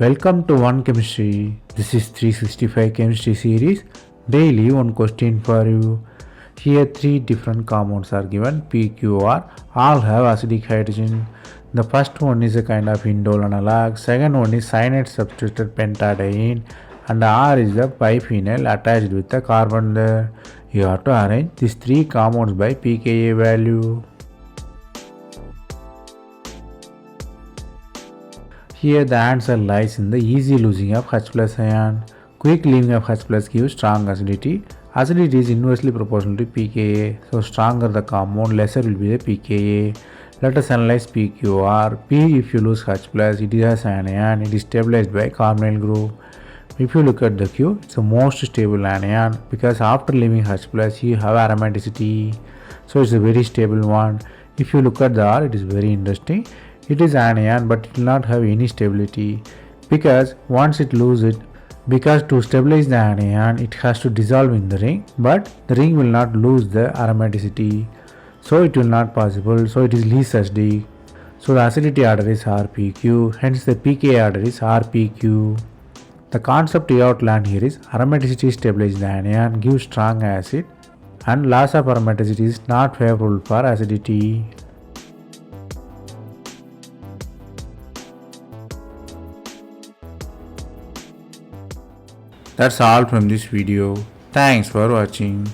Welcome to One Chemistry. This is 365 Chemistry series. Daily one question for you. Here three different compounds are given PQR. All have acidic hydrogen. The first one is a kind of indole analog. Second one is cyanide substituted pentadiene. And R is the biphenyl attached with the carbon there. You have to arrange these three compounds by pKa value. Here the answer lies in the easy losing of H plus ion. Quick leaving of H plus gives strong acidity. Acidity is inversely proportional to pKa. So stronger the compound, lesser will be the pKa. Let us analyze PQR. P, if you lose H plus, it has anion. It is stabilized by carbonyl group. If you look at the Q, it's the most stable anion because after leaving H plus you have aromaticity. So it's a very stable one. If you look at the R, it is very interesting. It is anion but it will not have any stability because once it loses it, because to stabilize the anion it has to dissolve in the ring, but the ring will not lose the aromaticity, so it will not possible, so it is least acidic. So the acidity order is RPQ, hence the pKa order is RPQ. The concept you have to learn here is aromaticity stabilizes the anion, gives strong acid, and loss of aromaticity is not favorable for acidity. That's all from this video. Thanks for watching.